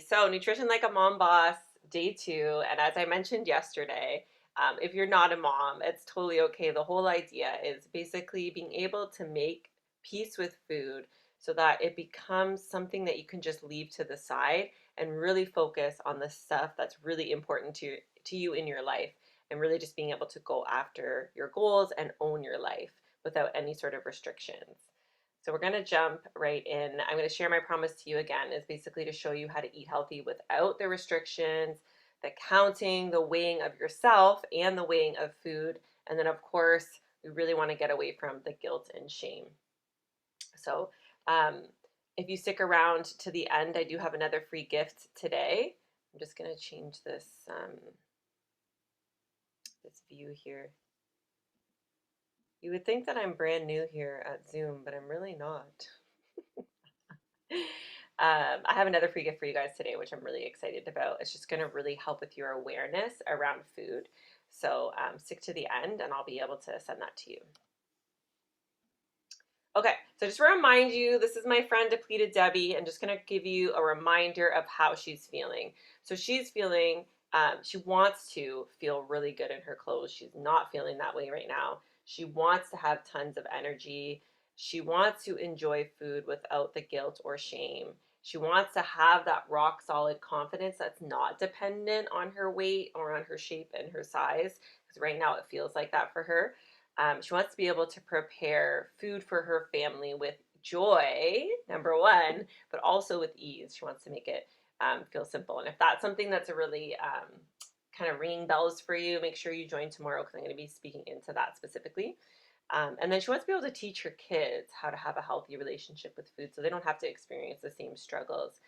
So, Nutrition Like a Mom Boss, day two. And as I mentioned yesterday, if you're not a mom, it's totally okay. The whole idea is basically being able to make peace with food so that it becomes something that you can just leave to the side and really focus on the stuff that's really important to you in your life, and really just being able to go after your goals and own your life without any sort of restrictions. So we're going to jump right in. I'm going to share my promise to you again, is basically to show you how to eat healthy without the restrictions, the counting, the weighing of yourself, and the weighing of food. And then, of course, we really want to get away from the guilt and shame. So um, if you stick around to the end, I do have another free gift today. I'm just going to change this view here. You would think that I'm brand new here at Zoom, but I'm really not. I have another free gift for you guys today, which I'm really excited about. It's just going to really help with your awareness around food. So stick to the end and I'll be able to send that to you. Okay, so just to remind you, this is my friend Depleted Debbie, and just going to give you a reminder of how she's feeling. So she's feeling, she wants to feel really good in her clothes. She's not feeling that way right now. She wants to have tons of energy. She wants to enjoy food without the guilt or shame. She wants to have that rock solid confidence that's not dependent on her weight or on her shape and her size, because right now it feels like that for her. She wants to be able to prepare food for her family with joy, number one, but also with ease. She wants to make it feel simple. And if that's something that's a really kind of ringing bells for you, make sure you join tomorrow, because I'm going to be speaking into that specifically. And then she wants to be able to teach her kids how to have a healthy relationship with food so they don't have to experience the same struggles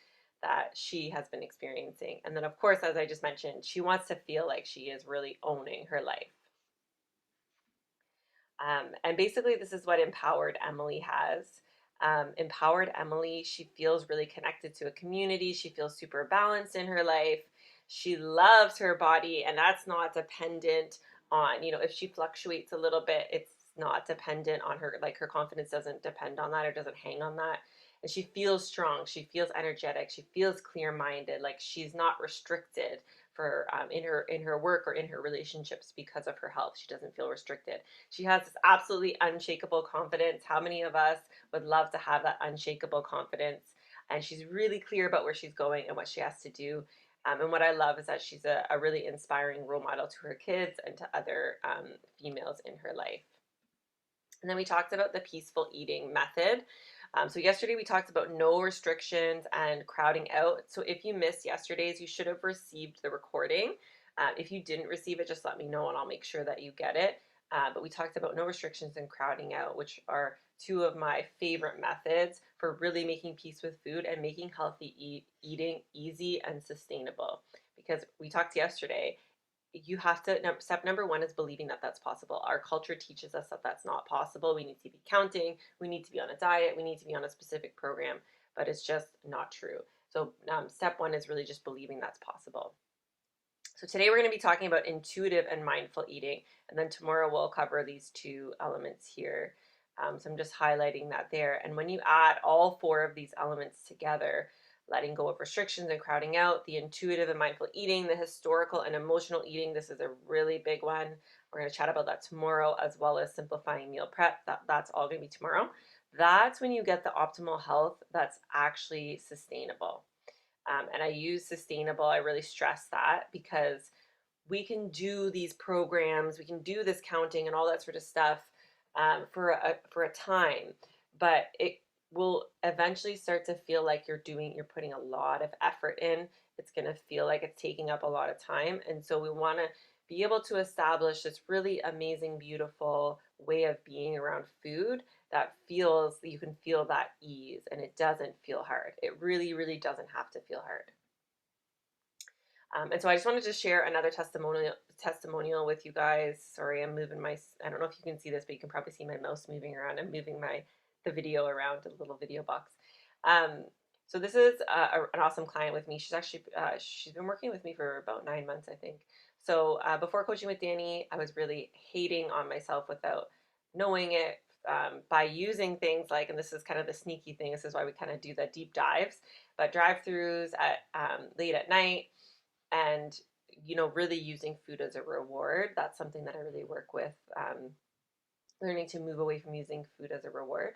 that she has been experiencing. And then, of course, as I just mentioned, she wants to feel like she is really owning her life. And basically, this is what Empowered Emily has. Empowered Emily, she feels really connected to a community. She feels super balanced in her life. She loves her body, and that's not dependent on, if she fluctuates a little bit, it's not dependent on her, like her confidence doesn't depend on that or doesn't hang on that. And she feels strong. She feels energetic. She feels clear-minded. Like she's not restricted for in her work or in her relationships because of her health. She doesn't feel restricted. She has this absolutely unshakable confidence. How many of us would love to have that unshakable confidence? And she's really clear about where she's going and what she has to do. And what I love is that she's a really inspiring role model to her kids and to other females in her life. And then we talked about the peaceful eating method. So yesterday we talked about no restrictions and crowding out. So if you missed yesterday's, you should have received the recording. If you didn't receive it, just let me know and I'll make sure that you get it. But we talked about no restrictions and crowding out, which are two of my favorite methods for really making peace with food and making healthy eating easy and sustainable. Because we talked yesterday, you have to, step number one is believing that that's possible. Our culture teaches us that that's not possible. We need to be counting, we need to be on a diet, we need to be on a specific program, but it's just not true. So step one is really just believing that's possible. So today we're going to be talking about intuitive and mindful eating, and then tomorrow we'll cover these two elements here. So I'm just highlighting that there. And when you add all four of these elements together, letting go of restrictions and crowding out, the intuitive and mindful eating, the historical and emotional eating, this is a really big one. We're going to chat about that tomorrow, as well as simplifying meal prep. That's all going to be tomorrow. That's when you get the optimal health that's actually sustainable. And I use sustainable, I really stress that, because we can do these programs, we can do this counting and all that sort of stuff for a time, but it will eventually start to feel like you're putting a lot of effort in. It's going to feel like it's taking up a lot of time. And so we want to be able to establish this really amazing, beautiful way of being around food that feels, you can feel that ease and it doesn't feel hard. It really, really doesn't have to feel hard. And so I just wanted to share another testimonial with you guys. Sorry, I'm moving I don't know if you can see this, but you can probably see my mouse moving around. I'm moving the video around a little video box. So this is an awesome client with me. She's been working with me for about 9 months, I think. So before coaching with Danny, I was really hating on myself without knowing it, by using things like, and this is kind of the sneaky thing, this is why we kind of do the deep dives, but drive-throughs at late at night, and really using food as a reward. That's something that I really work with, learning to move away from using food as a reward.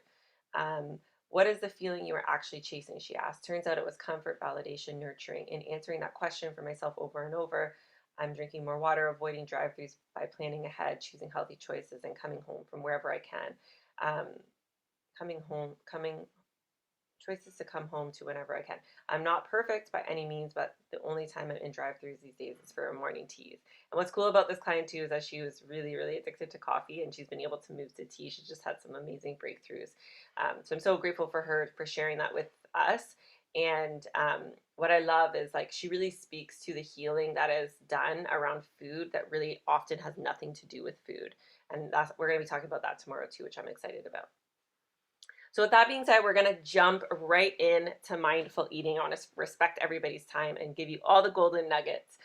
um, what is the feeling you are actually chasing, she asked. Turns out it was comfort, validation, nurturing. In answering that question for myself over and over, I'm drinking more water, avoiding drive-throughs by planning ahead, choosing healthy choices, and coming home from wherever I can. um, coming choices to come home to whenever I can. I'm not perfect by any means, but the only time I'm in drive-throughs these days is for morning teas. And what's cool about this client too is that she was really, really addicted to coffee, and she's been able to move to tea. She just had some amazing breakthroughs. So I'm so grateful for her for sharing that with us. And what I love is like she really speaks to the healing that is done around food that really often has nothing to do with food. And we're going to be talking about that tomorrow too, which I'm excited about. So with that being said, we're going to jump right in to mindful eating. I want to respect everybody's time and give you all the golden nuggets,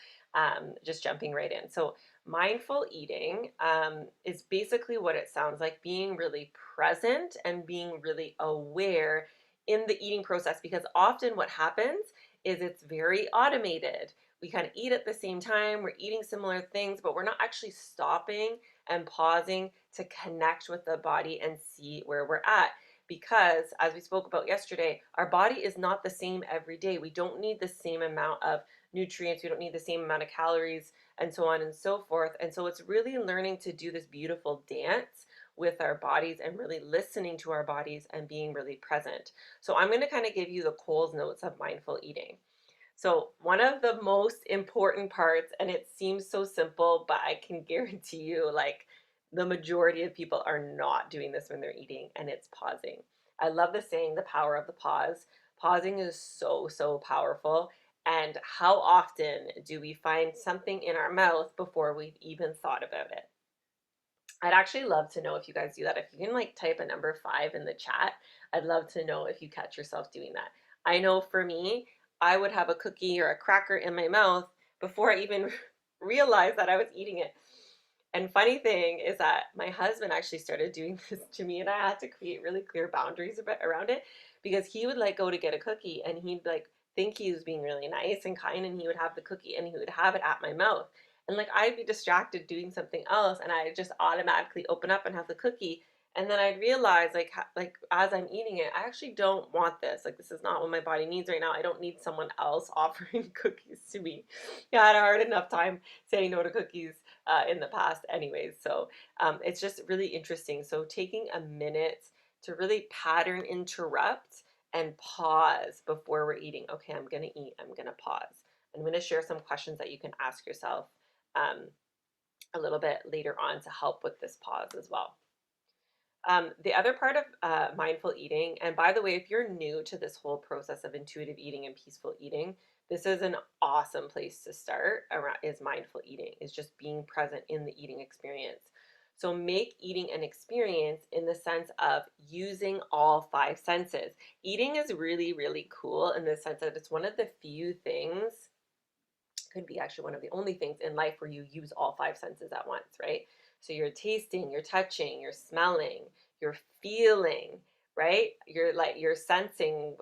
just jumping right in. So mindful eating is basically what it sounds like, being really present and being really aware in the eating process, because often what happens is it's very automated. We kind of eat at the same time, we're eating similar things, but we're not actually stopping and pausing to connect with the body and see where we're at, because as we spoke about yesterday, our body is not the same every day. We don't need the same amount of nutrients, we don't need the same amount of calories, and so on and so forth. And so it's really learning to do this beautiful dance with our bodies and really listening to our bodies and being really present. So I'm going to kind of give you the Coles Notes of mindful eating. So one of the most important parts, and it seems so simple, but I can guarantee you, like, the majority of people are not doing this when they're eating, and it's pausing. I love the saying, the power of the pause. Pausing is so, so powerful. And how often do we find something in our mouth before we've even thought about it? I'd actually love to know if you guys do that. If you can like type a number 5 in the chat, I'd love to know if you catch yourself doing that. I know for me, I would have a cookie or a cracker in my mouth before I even realized that I was eating it. And funny thing is that my husband actually started doing this to me, and I had to create really clear boundaries around it, because he would like go to get a cookie and he'd like think he was being really nice and kind, and he would have the cookie and he would have it at my mouth, and like I'd be distracted doing something else, and I'd just automatically open up and have the cookie, and then I'd realize like as I'm eating it, I actually don't want this. Like, this is not what my body needs right now. I don't need someone else offering cookies to me. Yeah, I had a hard enough time saying no to cookies in the past anyways. So it's just really interesting. So taking a minute to really pattern interrupt and pause before we're eating. Okay, I'm gonna eat, I'm gonna pause. I'm gonna share some questions that you can ask yourself um, a little bit later on to help with this pause as well. The other part of mindful eating, and by the way, if you're new to this whole process of intuitive eating and peaceful eating, this is an awesome place to start around, is mindful eating, is just being present in the eating experience. So make eating an experience in the sense of using all 5 senses. Eating is really, really cool in the sense that it's one of the few things, could be actually one of the only things in life where you use all 5 senses at once, right? So you're tasting, you're touching, you're smelling, you're feeling, right? You're sensing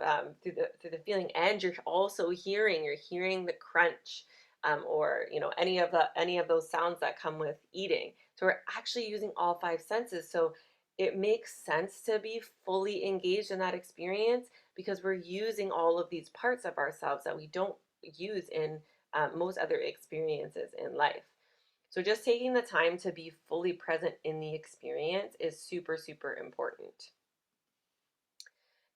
through the feeling, and you're also hearing. You're hearing the crunch, or any of those sounds that come with eating. So we're actually using all 5 senses. So it makes sense to be fully engaged in that experience, because we're using all of these parts of ourselves that we don't use in most other experiences in life. So just taking the time to be fully present in the experience is super, super important.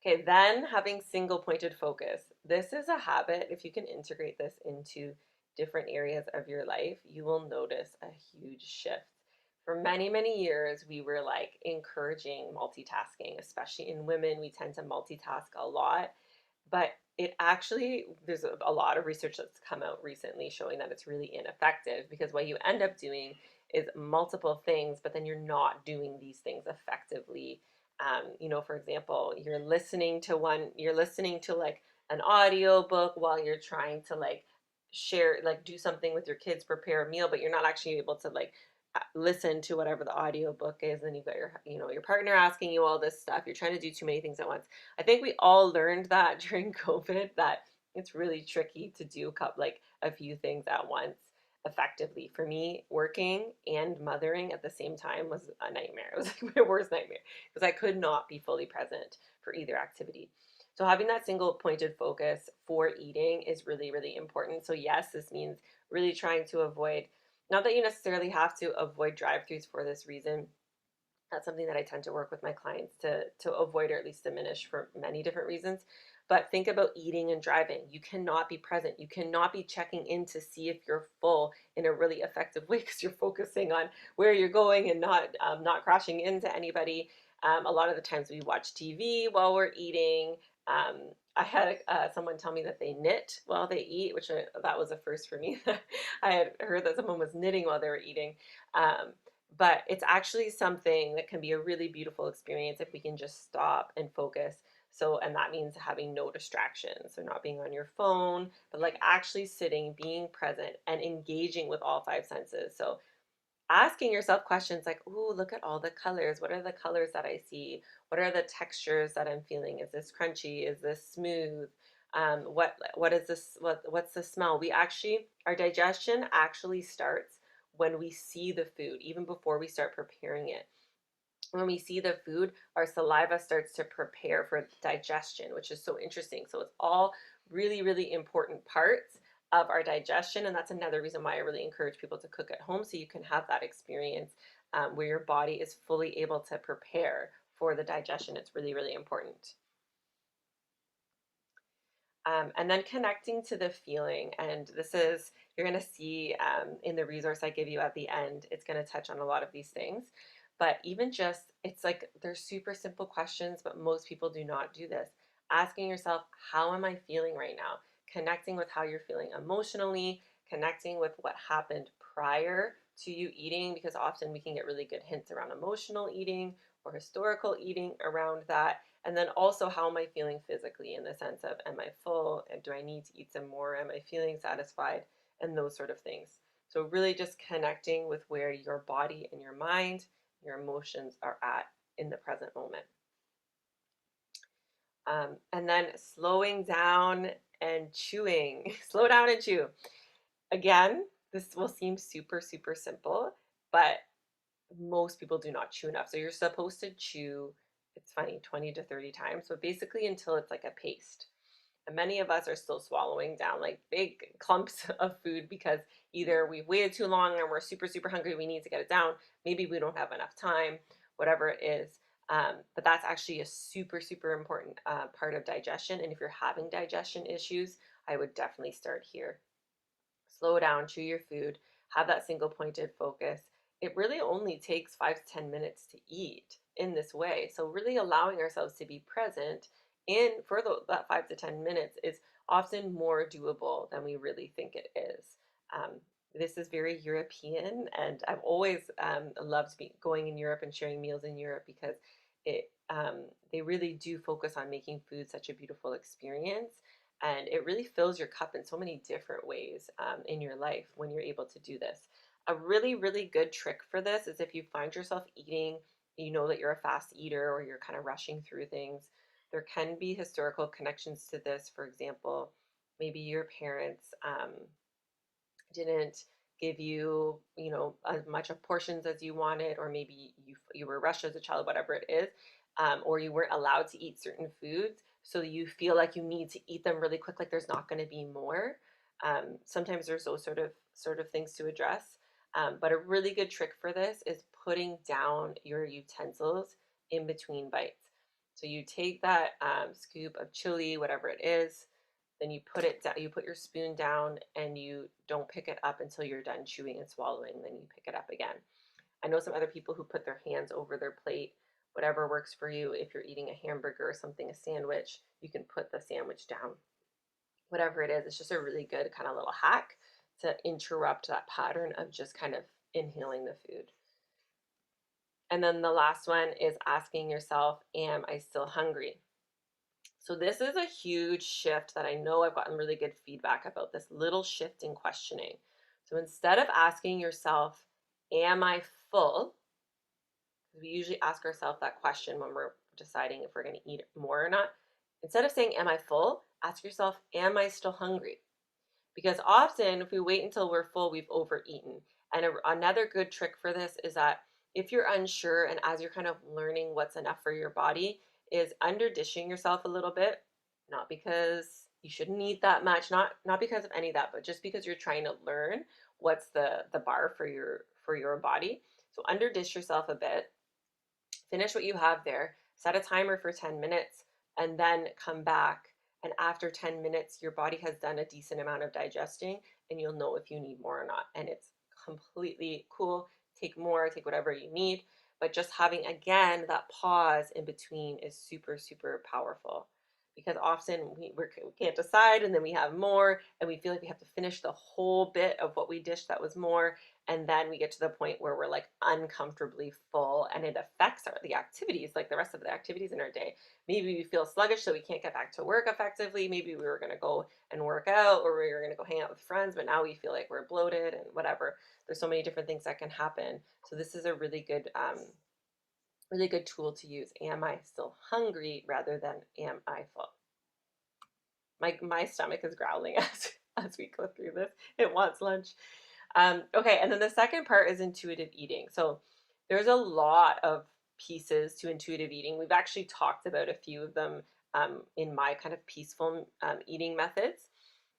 Okay, then having single pointed focus. This is a habit. If you can integrate this into different areas of your life, you will notice a huge shift. For many, many years, we were like encouraging multitasking, especially in women. We tend to multitask a lot, but it actually, there's a lot of research that's come out recently showing that it's really ineffective, because what you end up doing is multiple things, but then you're not doing these things effectively. For example, you're listening to like an audio book while you're trying to like share, like do something with your kids, prepare a meal, but you're not actually able to like listen to whatever the audio book is. And you've got your partner asking you all this stuff. You're trying to do too many things at once. I think we all learned that during COVID, that It's really tricky to do like a few things at once effectively. For me, working and mothering at the same time was a nightmare. It was like my worst nightmare because I could not be fully present for either activity. So having that single pointed focus for eating is really, really important. So yes, this means really trying to avoid, not that you necessarily have to avoid drive-throughs for this reason. That's something that I tend to work with my clients to avoid or at least diminish for many different reasons. But think about eating and driving. You cannot be present. You cannot be checking in to see if you're full in a really effective way because you're focusing on where you're going and not crashing into anybody. A lot of the times we watch TV while we're eating. I had someone tell me that they knit while they eat, that was a first for me. I had heard that someone was knitting while they were eating. Um, but it's actually something that can be a really beautiful experience if we can just stop and focus. So, and that means having no distractions. So, not being on your phone, but like actually sitting, being present, and engaging with all five senses. So, asking yourself questions like, ooh, look at all the colors. What are the colors that I see? What are the textures that I'm feeling? Is this crunchy? Is this smooth? What is this? What's the smell? Our digestion actually starts when we see the food, even before we start preparing it. When we see the food, our saliva starts to prepare for digestion, which is so interesting. So it's all really, really important parts of our digestion. And that's another reason why I really encourage people to cook at home so you can have that experience where your body is fully able to prepare for the digestion. It's really, really important. And then connecting to the feeling. And you're going to see in the resource I give you at the end, it's going to touch on a lot of these things. But even just, it's like they're super simple questions, but most people do not do this. Asking yourself, how am I feeling right now? Connecting with how you're feeling emotionally, connecting with what happened prior to you eating, because often we can get really good hints around emotional eating or historical eating around that. And then also, how am I feeling physically in the sense of, am I full? And do I need to eat some more? Am I feeling satisfied? And those sort of things. So, really just connecting with where your body and your mind, your emotions are at in the present moment. And then slowing down and chewing. Slow down and chew. Again, this will seem super, super simple, but most people do not chew enough. So you're supposed to chew, it's funny, 20 to 30 times, but basically until it's like a paste. And many of us are still swallowing down like big clumps of food because either we've waited too long and we're super, super hungry, we need to get it down. Maybe we don't have enough time, whatever it is. But that's actually a super, super important part of digestion. And if you're having digestion issues, I would definitely start here. Slow down, chew your food, have that single pointed focus. It really only takes 5 to 10 minutes to eat in this way. So, really allowing ourselves to be present that 5 to 10 minutes is often more doable than we really think it is. Um, this is very European, and I've always loved going in Europe and sharing meals in Europe because they really do focus on making food such a beautiful experience, and it really fills your cup in so many different ways in your life when you're able to do this. A really, really good trick for this is if you find yourself eating, you know that you're a fast eater or you're kind of rushing through things, there can be historical connections to this. For example, maybe your parents didn't give you, as much of portions as you wanted, or maybe you were rushed as a child, whatever it is, or you weren't allowed to eat certain foods, so you feel like you need to eat them really quick, like there's not going to be more. Sometimes there's those sort of things to address. But a really good trick for this is putting down your utensils in between bites. So you take that scoop of chili, whatever it is, then you put it down, you put your spoon down and you don't pick it up until you're done chewing and swallowing, then you pick it up again. I know some other people who put their hands over their plate, whatever works for you. If you're eating a hamburger or something, a sandwich, you can put the sandwich down. Whatever it is, it's just a really good kind of little hack to interrupt that pattern of just kind of inhaling the food. And then the last one is asking yourself, am I still hungry? So this is a huge shift that I know I've gotten really good feedback about, this little shift in questioning. So instead of asking yourself, am I full? We usually ask ourselves that question when we're deciding if we're going to eat more or not. Instead of saying, am I full? ask yourself, am I still hungry? Because often, if we wait until we're full, we've overeaten. And another good trick for this is that if you're unsure and as you're kind of learning what's enough for your body, is under dishing yourself a little bit, not because you shouldn't eat that much, not because of any of that, but just because you're trying to learn what's the bar for your body. So under dish yourself a bit, finish what you have there, set a timer for 10 minutes, and then come back. And after 10 minutes, your body has done a decent amount of digesting, and you'll know if you need more or not. And it's completely cool. Take more, take whatever you need. But just having, again, that pause in between is super, super powerful. Because often we can't decide, and then we have more, and we feel like we have to finish the whole bit of what we dished that was more, and then we get to the point where we're like uncomfortably full, and it affects the activities, like the rest of the activities in our day. Maybe we feel sluggish so we can't get back to work effectively. Maybe we were going to go and work out, or we were going to go hang out with friends, but now we feel like we're bloated and whatever. There's so many different things that can happen. So this is a really good tool to use. Am I still hungry rather than am I full? My stomach is growling as we go through this. It wants lunch. Okay, and then the second part is intuitive eating. So there's a lot of pieces to intuitive eating. We've actually talked about a few of them in my kind of peaceful eating methods.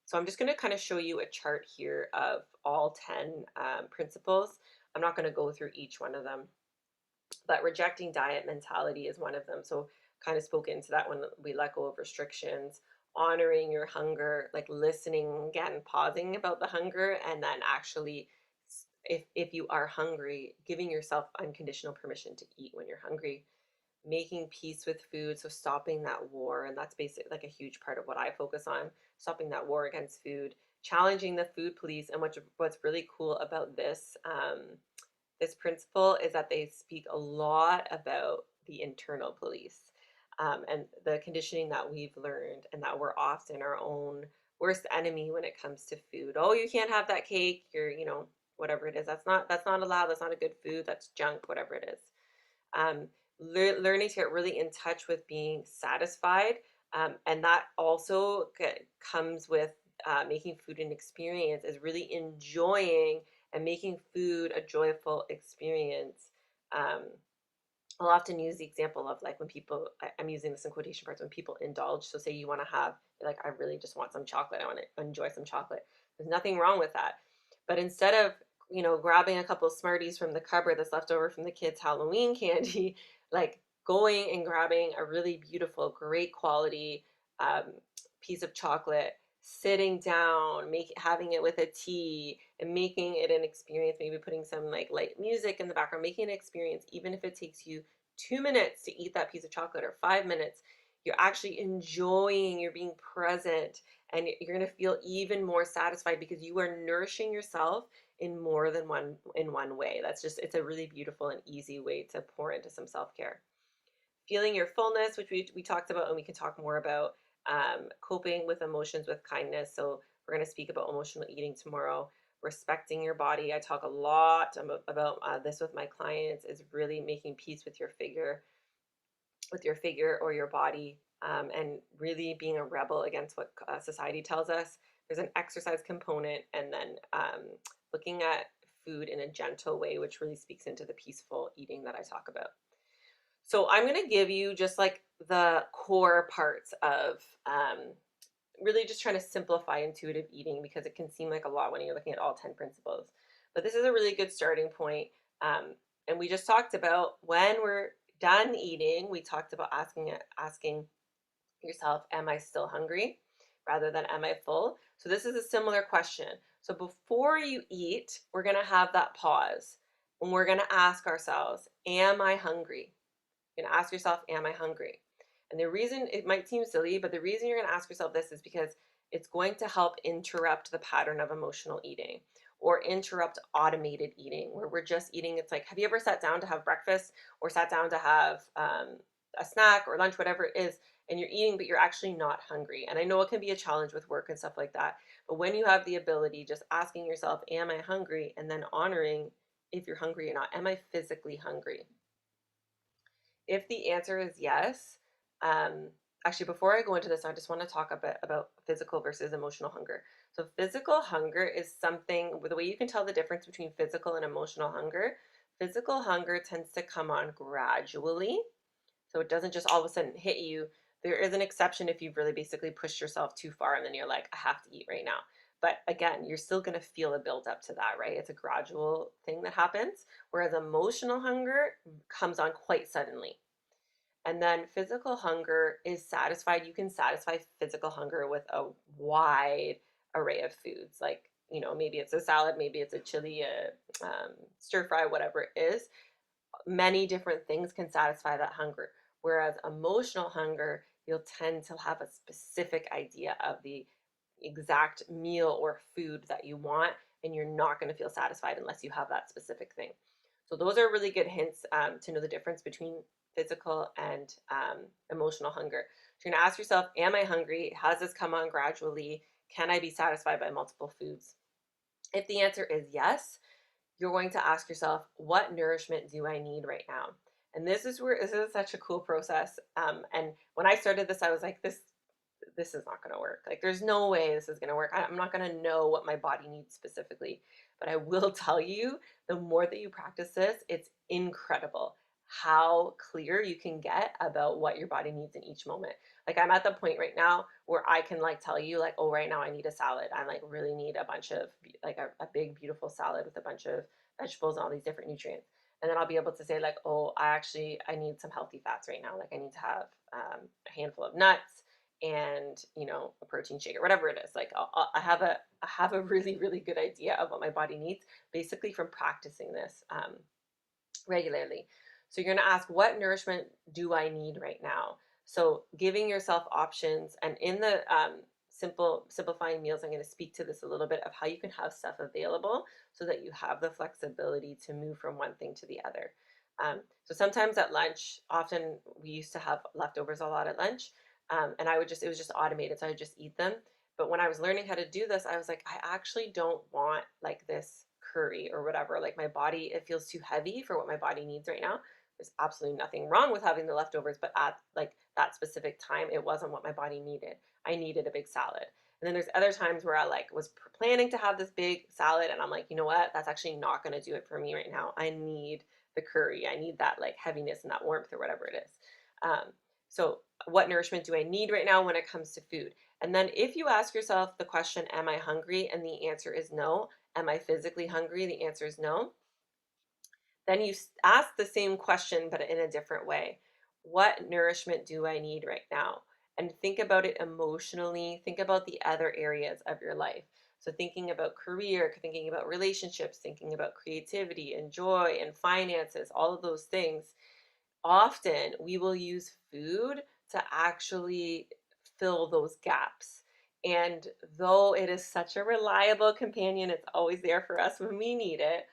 So I'm just going to kind of show you a chart here of all 10 principles. I'm not going to go through each one of them, but rejecting diet mentality is one of them. So kind of spoke into that when we let go of restrictions, honoring your hunger, like listening again, pausing about the hunger, and then actually, if you are hungry, giving yourself unconditional permission to eat when you're hungry, making peace with food, so stopping that war, and that's basically like a huge part of what I focus on, stopping that war against food, challenging the food police. And what's really cool about this principle is that they speak a lot about the internal police, and the conditioning that we've learned, and that we're often our own worst enemy when it comes to food. Oh, you can't have that cake. You're, whatever it is. That's not allowed. That's not a good food. That's junk. Whatever it is. Um, Learning to get really in touch with being satisfied, and that also comes with making food an experience. Is really enjoying and making food a joyful experience. Um, I'll often use the example of like when people, I'm using this in quotation marks, when people indulge. So say you want to have, like, I really just want some chocolate. I want to enjoy some chocolate. There's nothing wrong with that. But instead of, grabbing a couple of Smarties from the cupboard that's left over from the kids' Halloween candy, like going and grabbing a really beautiful, great quality um, piece of chocolate, sitting down, having it with a tea, and making it an experience, maybe putting some like light music in the background, making an experience, even if it takes you 2 minutes to eat that piece of chocolate or 5 minutes, you're actually enjoying, you're being present, and you're going to feel even more satisfied because you are nourishing yourself in more than one way. It's a really beautiful and easy way to pour into some self-care. Feeling your fullness, which we talked about, and we can talk more about. Coping with emotions with kindness. So we're going to speak about emotional eating tomorrow. Respecting your body. I talk a lot about this with my clients, is really making peace with your figure or your body, and really being a rebel against what society tells us. There's an exercise component, and then looking at food in a gentle way, which really speaks into the peaceful eating that I talk about. So I'm going to give you just like the core parts of really just trying to simplify intuitive eating, because it can seem like a lot when you're looking at all 10 principles. But this is a really good starting point. And we just talked about when we're done eating, we talked about asking yourself, am I still hungry? Rather than am I full? So this is a similar question. So before you eat, we're going to have that pause, and we're going to ask ourselves, am I hungry? You're going to ask yourself, am I hungry? And the reason, it might seem silly, but the reason you're going to ask yourself this is because it's going to help interrupt the pattern of emotional eating, or interrupt automated eating where we're just eating. It's like, have you ever sat down to have breakfast, or sat down to have a snack or lunch, whatever it is, and you're eating, but you're actually not hungry? And I know it can be a challenge with work and stuff like that. But when you have the ability, just asking yourself, am I hungry? And then honoring if you're hungry or not. Am I physically hungry? If the answer is yes, um, actually, before I go into this, I just want to talk a bit about physical versus emotional hunger. So, physical hunger is something, the way you can tell the difference between physical and emotional hunger, physical hunger tends to come on gradually. So, it doesn't just all of a sudden hit you. There is an exception if you've really basically pushed yourself too far and then you're like, I have to eat right now. But again, you're still going to feel a build up to that, right? It's a gradual thing that happens. Whereas emotional hunger comes on quite suddenly. And then physical hunger is satisfied. You can satisfy physical hunger with a wide array of foods. Like, maybe it's a salad, maybe it's a chili, a stir fry, whatever it is. Many different things can satisfy that hunger. Whereas emotional hunger, you'll tend to have a specific idea of the exact meal or food that you want, and you're not going to feel satisfied unless you have that specific thing. So those are really good hints to know the difference between physical and emotional hunger. So you're going to ask yourself, am I hungry? Has this come on gradually? Can I be satisfied by multiple foods? If the answer is yes, you're going to ask yourself, what nourishment do I need right now? And this is such a cool process. And when I started this, I was like, this is not going to work. Like, there's no way this is going to work. I'm not going to know what my body needs specifically. But I will tell you, the more that you practice this, it's incredible how clear you can get about what your body needs in each moment. Like, I'm at the point right now where I can like tell you like, oh, right now I need a salad. I like really need a bunch of like a big beautiful salad with a bunch of vegetables and all these different nutrients. And then I'll be able to say like, oh, I need some healthy fats right now. Like, I need to have a handful of nuts and a protein shake or whatever it is. Like, I have a really really good idea of what my body needs basically from practicing this regularly. So you're going to ask, what nourishment do I need right now? So giving yourself options, and in the simplifying meals, I'm going to speak to this a little bit of how you can have stuff available so that you have the flexibility to move from one thing to the other. So sometimes at lunch, often we used to have leftovers a lot at lunch, and it was just automated, so I would just eat them. But when I was learning how to do this, I was like, I actually don't want like this curry or whatever. Like, my body, it feels too heavy for what my body needs right now. There's absolutely nothing wrong with having the leftovers, but at like that specific time, it wasn't what my body needed. I needed a big salad. And then there's other times where I like was planning to have this big salad, and I'm like, you know what? That's actually not going to do it for me right now. I need the curry. I need that like heaviness and that warmth or whatever it is. So what nourishment do I need right now when it comes to food? And then if you ask yourself the question, am I hungry? And the answer is no. Am I physically hungry? The answer is no. Then you ask the same question, but in a different way. What nourishment do I need right now? And think about it emotionally. Think about the other areas of your life. So, thinking about career, thinking about relationships, thinking about creativity and joy and finances, all of those things. Often we will use food to actually fill those gaps. And though it is such a reliable companion, it's always there for us when we need it.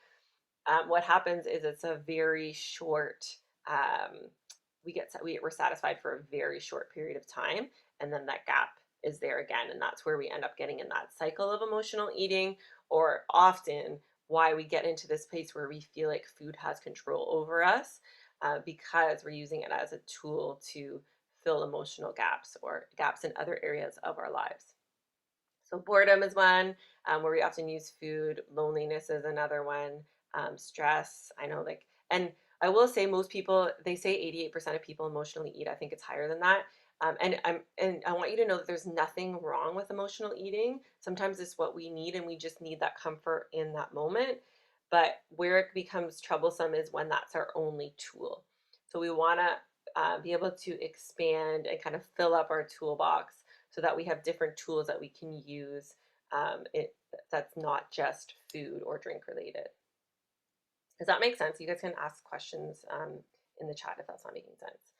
What happens is it's a very short. Um, we're satisfied for a very short period of time, and then that gap is there again, and that's where we end up getting in that cycle of emotional eating, or often why we get into this place where we feel like food has control over us, because we're using it as a tool to fill emotional gaps or gaps in other areas of our lives. So boredom is one, where we often use food. Loneliness is another one. Stress, I know, like, and I will say most people, they say 88% of people emotionally eat. I think it's higher than that. And I want you to know that there's nothing wrong with emotional eating. Sometimes it's what we need, and we just need that comfort in that moment. But where it becomes troublesome is when that's our only tool. So we want to be able to expand and kind of fill up our toolbox so that we have different tools that we can use, that's not just food or drink related. Does that make sense? You guys can ask questions in the chat if that's not making sense.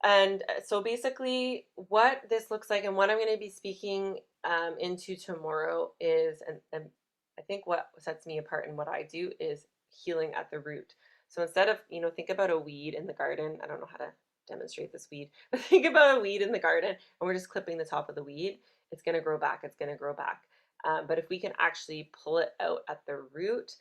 And so basically what this looks like and what I'm going to be speaking into tomorrow is, and I think what sets me apart and what I do is healing at the root. So instead of, think about a weed in the garden. I don't know how to demonstrate this weed, but think about a weed in the garden and we're just clipping the top of the weed. It's going to grow back. It's going to grow back. But if we can actually pull it out at the root,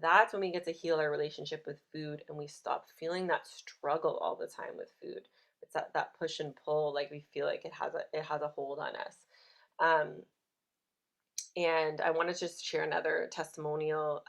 that's when we get to heal our relationship with food and we stop feeling that struggle all the time with food. It's that push and pull, like we feel like it has a hold on us. Um, and I want to just share another testimonial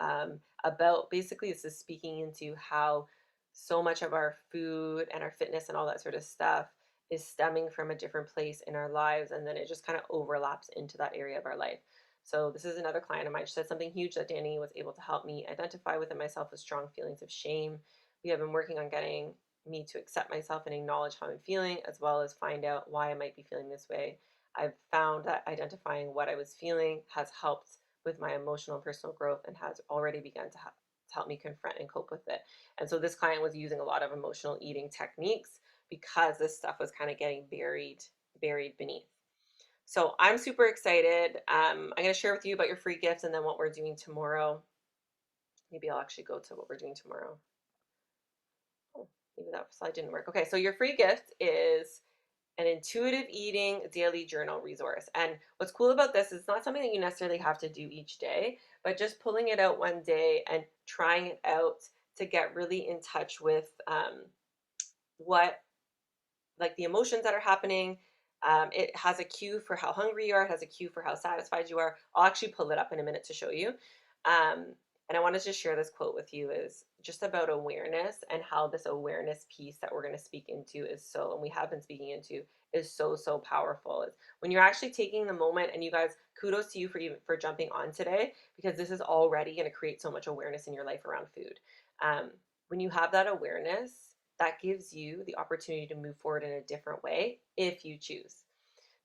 about, basically, this is speaking into how so much of our food and our fitness and all that sort of stuff is stemming from a different place in our lives. And then it just kind of overlaps into that area of our life. So, this is another client of mine. She said something huge that Danny was able to help me identify within myself with strong feelings of shame. We have been working on getting me to accept myself and acknowledge how I'm feeling, as well as find out why I might be feeling this way. I've found that identifying what I was feeling has helped with my emotional and personal growth and has already begun to help me confront and cope with it. And so this client was using a lot of emotional eating techniques because this stuff was kind of getting buried beneath. So I'm super excited. I'm going to share with you about your free gifts and then what we're doing tomorrow. Maybe I'll actually go to what we're doing tomorrow. Oh, maybe that slide didn't work. Okay, so your free gift is an intuitive eating daily journal resource. And what's cool about this is it's not something that you necessarily have to do each day, but just pulling it out one day and trying it out to get really in touch with what, like, the emotions that are happening. It has a cue for how hungry you are. It has a cue for how satisfied you are. I'll actually pull it up in a minute to show you. Um, and I want to just share this quote with you, is just about awareness and how this awareness piece that we're going to speak into is so, and we have been speaking into, is so, so powerful. It's when you're actually taking the moment, and you guys, kudos to you for jumping on today, because this is already going to create so much awareness in your life around food. Um, when you have that awareness, that gives you the opportunity to move forward in a different way if you choose.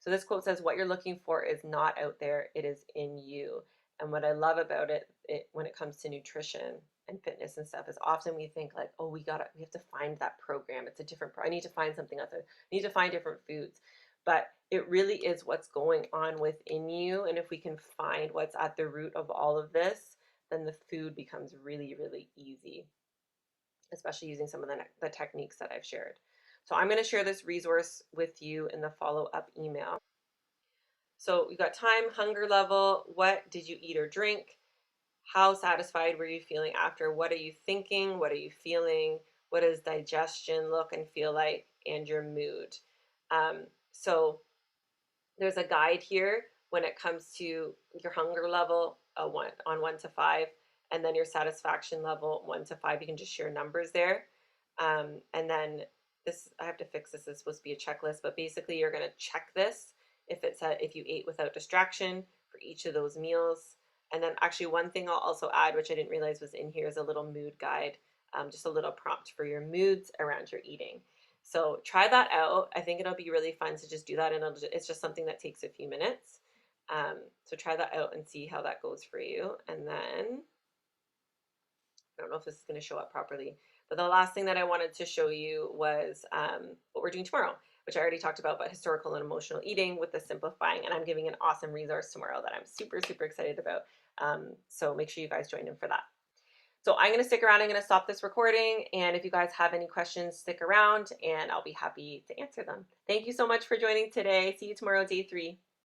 So this quote says, "What you're looking for is not out there, it is in you." And what I love about it when it comes to nutrition and fitness and stuff, is often we think like, oh, we have to find that program. It's a different, I need to find something else. I need to find different foods. But it really is what's going on within you. And if we can find what's at the root of all of this, then the food becomes really, really easy, especially using some of the techniques that I've shared. So I'm going to share this resource with you in the follow-up email. So we've got time, hunger level, what did you eat or drink? How satisfied were you feeling after? What are you thinking? What are you feeling? What does digestion look and feel like? And your mood. So there's a guide here when it comes to your hunger level, on 1 to 5, and then your satisfaction level, 1 to 5. You can just share numbers there. And then this, I have to fix this. It's supposed to be a checklist, but basically you're going to check this if you ate without distraction for each of those meals. And then actually one thing I'll also add, which I didn't realize was in here, is a little mood guide, just a little prompt for your moods around your eating. So try that out. I think it'll be really fun to just do that, and it's just something that takes a few minutes. So try that out and see how that goes for you. And then I don't know if this is going to show up properly, but the last thing that I wanted to show you was what we're doing tomorrow, which I already talked about historical and emotional eating with the simplifying. And I'm giving an awesome resource tomorrow that I'm super, super excited about. So make sure you guys join in for that. So I'm going to stick around. I'm going to stop this recording. And if you guys have any questions, stick around and I'll be happy to answer them. Thank you so much for joining today. See you tomorrow, day 3.